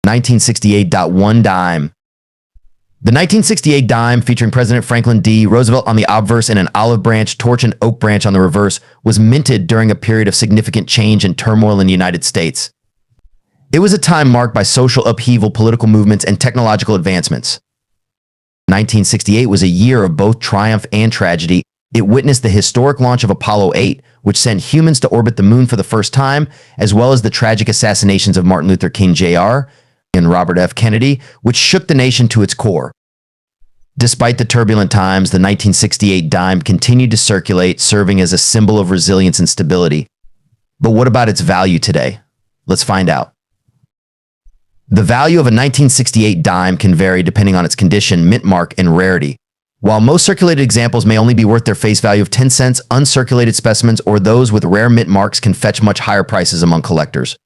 1968.1 dime. The 1968 dime, featuring President Franklin D. Roosevelt on the obverse and an olive branch, torch, and oak branch on the reverse, was minted during a period of significant change and turmoil in the United States. It was a time marked by social upheaval, political movements, and technological advancements. 1968 was a year of both triumph and tragedy. It witnessed the historic launch of Apollo 8, which sent humans to orbit the moon for the first time, as well as the tragic assassinations of Martin Luther King Jr. and Robert F. Kennedy, which shook the nation to its core. Despite the turbulent times, the 1968 dime continued to circulate, serving as a symbol of resilience and stability. But what about its value today? Let's find out. The value of a 1968 dime can vary depending on its condition, mint mark, and rarity. While most circulated examples may only be worth their face value of 10 cents, uncirculated specimens or those with rare mint marks can fetch much higher prices among collectors.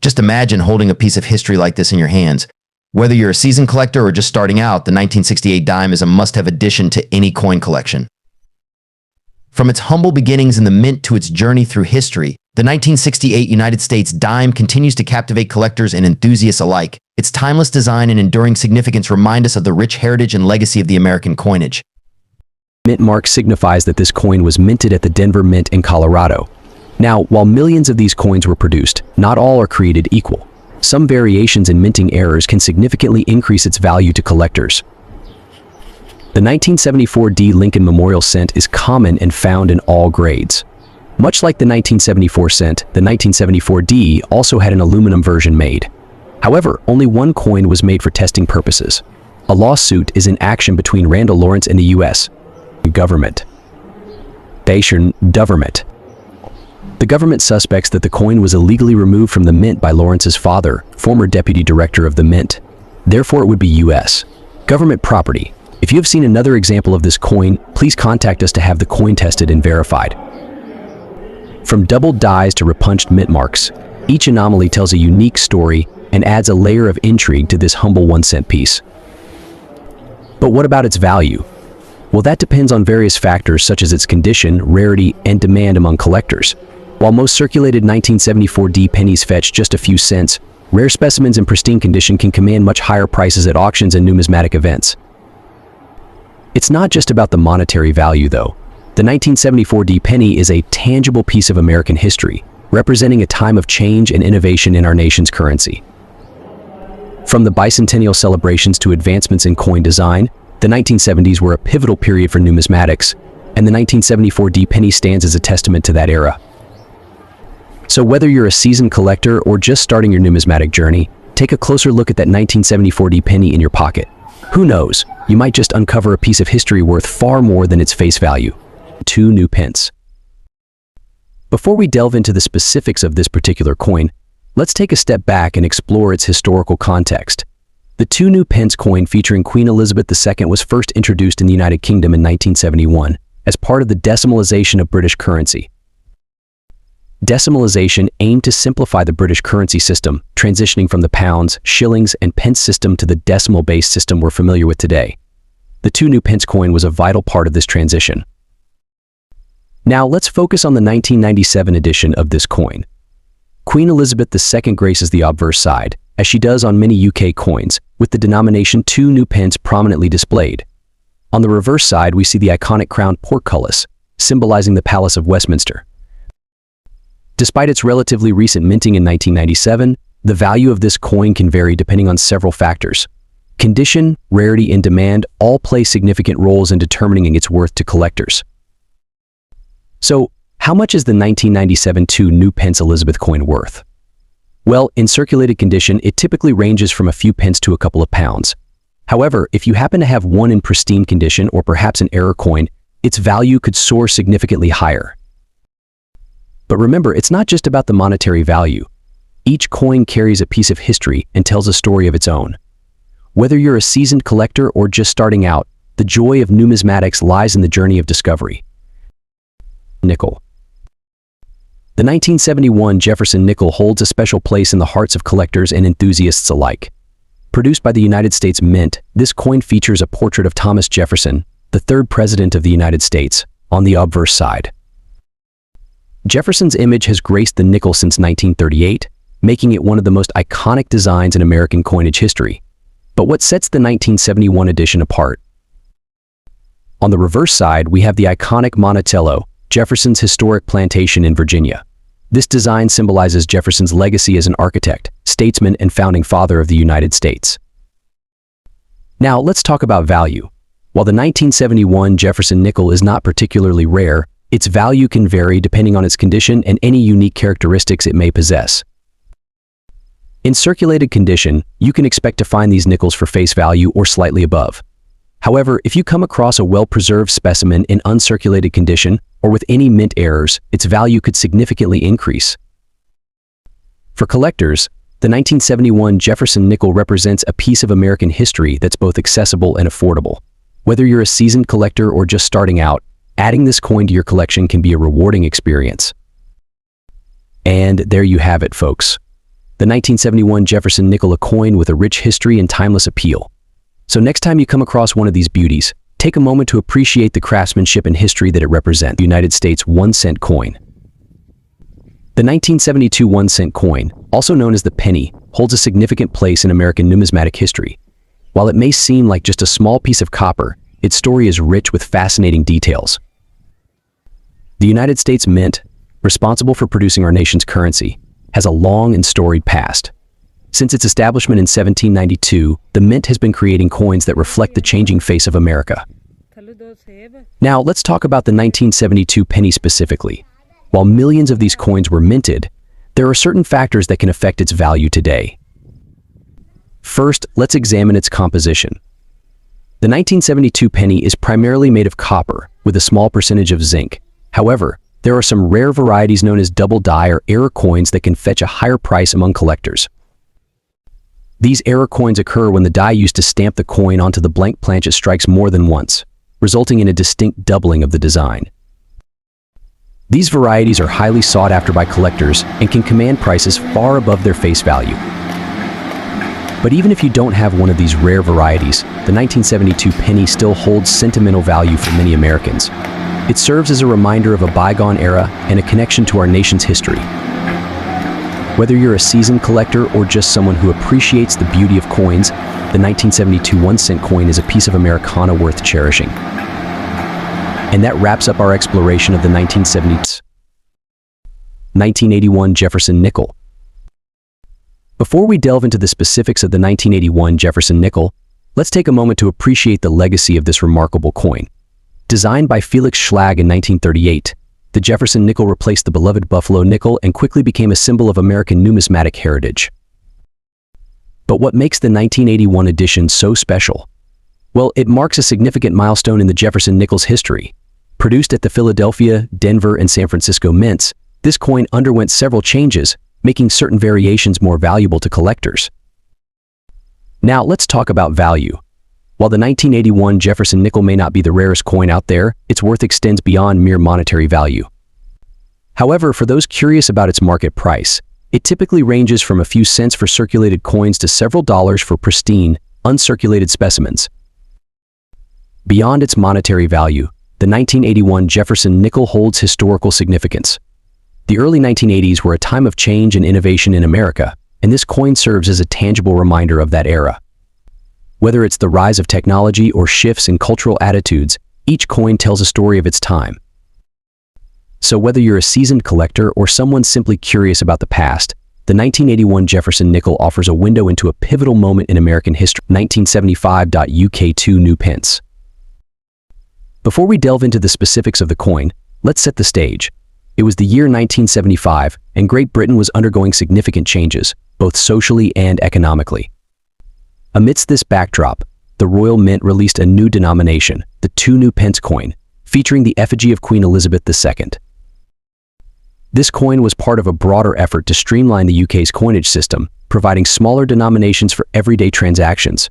Just imagine holding a piece of history like this in your hands. Whether you're a seasoned collector or just starting out, the 1968 dime is a must-have addition to any coin collection. From its humble beginnings in the mint to its journey through history, the 1968 United States dime continues to captivate collectors and enthusiasts alike. Its timeless design and enduring significance remind us of the rich heritage and legacy of the American coinage. Mint mark signifies that this coin was minted at the Denver Mint in Colorado. Now, while millions of these coins were produced, not all are created equal. Some variations in minting errors can significantly increase its value to collectors. The 1974 D Lincoln Memorial cent is common and found in all grades. Much like the 1974 cent, the 1974 D also had an aluminum version made. However, only one coin was made for testing purposes. A lawsuit is in action between Randall Lawrence and the U.S. government. Brasher Doubloon. The government suspects that the coin was illegally removed from the mint by Lawrence's father, former deputy director of the mint. Therefore, it would be U.S. government property. If you have seen another example of this coin, please contact us to have the coin tested and verified. From doubled dies to repunched mint marks, each anomaly tells a unique story and adds a layer of intrigue to this humble 1-cent piece. But what about its value? Well, that depends on various factors such as its condition, rarity, and demand among collectors. While most circulated 1974 D pennies fetch just a few cents, rare specimens in pristine condition can command much higher prices at auctions and numismatic events. It's not just about the monetary value, though. The 1974 D penny is a tangible piece of American history, representing a time of change and innovation in our nation's currency. From the bicentennial celebrations to advancements in coin design, the 1970s were a pivotal period for numismatics, and the 1974 D penny stands as a testament to that era. So whether you're a seasoned collector or just starting your numismatic journey, take a closer look at that 1974 D penny in your pocket. Who knows, you might just uncover a piece of history worth far more than its face value. 2 new pence. Before we delve into the specifics of this particular coin, let's take a step back and explore its historical context. The 2 new pence coin featuring Queen Elizabeth II was first introduced in the United Kingdom in 1971 as part of the decimalization of British currency. Decimalization aimed to simplify the British currency system, transitioning from the pounds, shillings, and pence system to the decimal-based system we're familiar with today. The 2 new pence coin was a vital part of this transition. Now let's focus on the 1997 edition of this coin. Queen Elizabeth II graces the obverse side, as she does on many UK coins, with the denomination 2 new pence prominently displayed. On the reverse side, we see the iconic crowned portcullis, symbolizing the Palace of Westminster. Despite its relatively recent minting in 1997, the value of this coin can vary depending on several factors. Condition, rarity, and demand all play significant roles in determining its worth to collectors. So, how much is the 1997 2 new pence Elizabeth coin worth? Well, in circulated condition, it typically ranges from a few pence to a couple of pounds. However, if you happen to have one in pristine condition or perhaps an error coin, its value could soar significantly higher. But remember, it's not just about the monetary value. Each coin carries a piece of history and tells a story of its own. Whether you're a seasoned collector or just starting out, the joy of numismatics lies in the journey of discovery. Nickel. The 1971 Jefferson nickel holds a special place in the hearts of collectors and enthusiasts alike. Produced by the United States Mint, this coin features a portrait of Thomas Jefferson, the 3rd President of the United States, on the obverse side. Jefferson's image has graced the nickel since 1938, making it one of the most iconic designs in American coinage history. But what sets the 1971 edition apart? On the reverse side, we have the iconic Monticello, Jefferson's historic plantation in Virginia. This design symbolizes Jefferson's legacy as an architect, statesman, and founding father of the United States. Now, let's talk about value. While the 1971 Jefferson nickel is not particularly rare, its value can vary depending on its condition and any unique characteristics it may possess. In circulated condition, you can expect to find these nickels for face value or slightly above. However, if you come across a well-preserved specimen in uncirculated condition or with any mint errors, its value could significantly increase. For collectors, the 1971 Jefferson nickel represents a piece of American history that's both accessible and affordable. Whether you're a seasoned collector or just starting out, adding this coin to your collection can be a rewarding experience. And there you have it, folks. The 1971 Jefferson nickel, a coin with a rich history and timeless appeal. So next time you come across one of these beauties, take a moment to appreciate the craftsmanship and history that it represents. The United States 1-cent coin. The 1972 1-cent coin, also known as the penny, holds a significant place in American numismatic history. While it may seem like just a small piece of copper, its story is rich with fascinating details. The United States Mint, responsible for producing our nation's currency, has a long and storied past. Since its establishment in 1792, the Mint has been creating coins that reflect the changing face of America. Now, let's talk about the 1972 penny specifically. While millions of these coins were minted, there are certain factors that can affect its value today. First, let's examine its composition. The 1972 penny is primarily made of copper, with a small percentage of zinc. However, there are some rare varieties known as double die or error coins that can fetch a higher price among collectors. These error coins occur when the die used to stamp the coin onto the blank planchet strikes more than once, resulting in a distinct doubling of the design. These varieties are highly sought after by collectors and can command prices far above their face value. But even if you don't have one of these rare varieties, the 1972 penny still holds sentimental value for many Americans. It serves as a reminder of a bygone era and a connection to our nation's history. Whether you're a seasoned collector or just someone who appreciates the beauty of coins, the 1972 1-cent coin is a piece of Americana worth cherishing. And that wraps up our exploration of the 1970s. 1981 Jefferson nickel. Before we delve into the specifics of the 1981 Jefferson nickel, let's take a moment to appreciate the legacy of this remarkable coin. Designed by Felix Schlag in 1938, the Jefferson nickel replaced the beloved Buffalo nickel and quickly became a symbol of American numismatic heritage. But what makes the 1981 edition so special? Well, it marks a significant milestone in the Jefferson nickel's history. Produced at the Philadelphia, Denver, and San Francisco mints, this coin underwent several changes, making certain variations more valuable to collectors. Now, let's talk about value. While the 1981 Jefferson nickel may not be the rarest coin out there, its worth extends beyond mere monetary value. However, for those curious about its market price, it typically ranges from a few cents for circulated coins to several dollars for pristine, uncirculated specimens. Beyond its monetary value, the 1981 Jefferson nickel holds historical significance. The early 1980s were a time of change and innovation in America, and this coin serves as a tangible reminder of that era. Whether it's the rise of technology or shifts in cultural attitudes, each coin tells a story of its time. So whether you're a seasoned collector or someone simply curious about the past, the 1981 Jefferson nickel offers a window into a pivotal moment in American history. 1975 UK 2 new pence. Before we delve into the specifics of the coin, let's set the stage. It was the year 1975, and Great Britain was undergoing significant changes, both socially and economically. Amidst this backdrop, the Royal Mint released a new denomination, the 2 new pence coin, featuring the effigy of Queen Elizabeth II. This coin was part of a broader effort to streamline the UK's coinage system, providing smaller denominations for everyday transactions.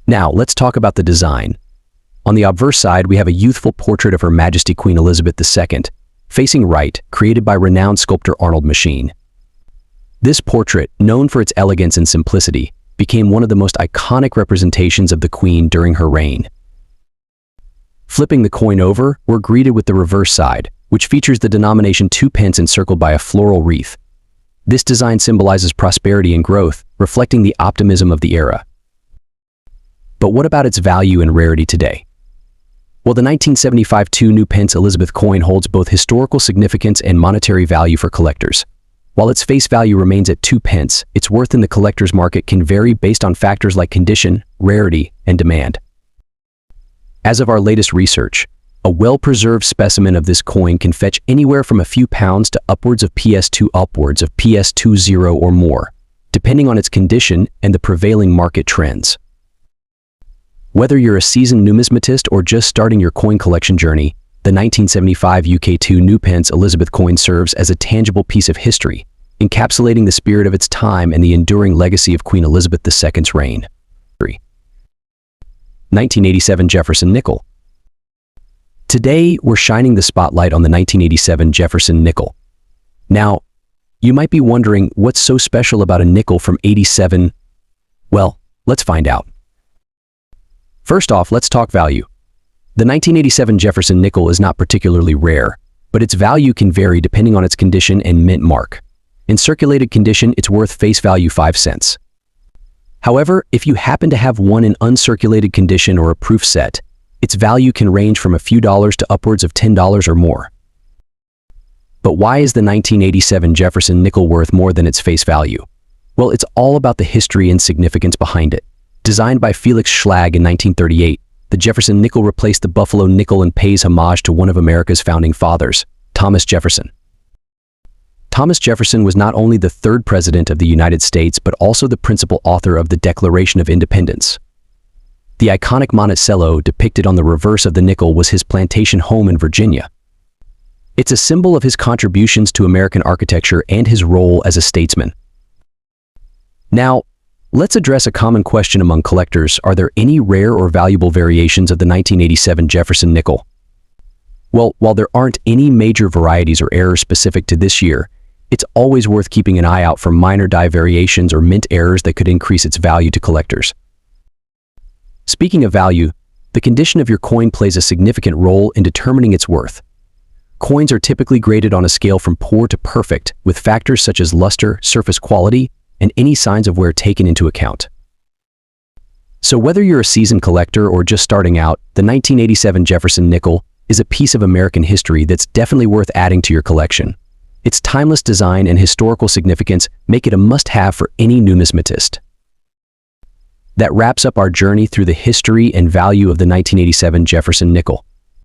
Now, let's talk about the design. On the obverse side, we have a youthful portrait of Her Majesty Queen Elizabeth II, facing right, created by renowned sculptor Arnold Machin. This portrait, known for its elegance and simplicity, became one of the most iconic representations of the Queen during her reign. Flipping the coin over, we're greeted with the reverse side, which features the denomination 2 pence encircled by a floral wreath. This design symbolizes prosperity and growth, reflecting the optimism of the era. But what about its value and rarity today? Well, the 1975 2.5 Elizabeth coin holds both historical significance and monetary value for collectors. While its face value remains at 2p, its worth in the collector's market can vary based on factors like condition, rarity, and demand. As of our latest research, a well-preserved specimen of this coin can fetch anywhere from a few pounds to upwards of PS20 or more, depending on its condition and the prevailing market trends. Whether you're a seasoned numismatist or just starting your coin collection journey, the 1975 UK 2.5 Elizabeth coin serves as a tangible piece of history, encapsulating the spirit of its time and the enduring legacy of Queen Elizabeth II's reign. 1987 Jefferson nickel. Today, we're shining the spotlight on the 1987 Jefferson nickel. Now, you might be wondering what's so special about a nickel from '87? Well, let's find out. First off, let's talk value. The 1987 Jefferson nickel is not particularly rare, but its value can vary depending on its condition and mint mark. In circulated condition, it's worth face value 5 cents. However, if you happen to have one in uncirculated condition or a proof set, its value can range from a few dollars to upwards of $10 or more. But why is the 1987 Jefferson nickel worth more than its face value? Well, it's all about the history and significance behind it. Designed by Felix Schlag in 1938, the Jefferson nickel replaced the Buffalo nickel and pays homage to one of America's founding fathers, Thomas Jefferson. Thomas Jefferson was not only the third president of the United States, but also the principal author of the Declaration of Independence. The iconic Monticello depicted on the reverse of the nickel was his plantation home in Virginia. It's a symbol of his contributions to American architecture and his role as a statesman. Now, let's address a common question among collectors. Are there any rare or valuable variations of the 1987 Jefferson nickel? Well, while there aren't any major varieties or errors specific to this year, it's always worth keeping an eye out for minor die variations or mint errors that could increase its value to collectors. Speaking of value, the condition of your coin plays a significant role in determining its worth. Coins are typically graded on a scale from poor to perfect, with factors such as luster, surface quality, and any signs of wear taken into account. So whether you're a seasoned collector or just starting out, the 1987 Jefferson nickel is a piece of American history that's definitely worth adding to your collection. Its timeless design and historical significance make it a must-have for any numismatist. That wraps up our journey through the history and value of the 1987 Jefferson nickel.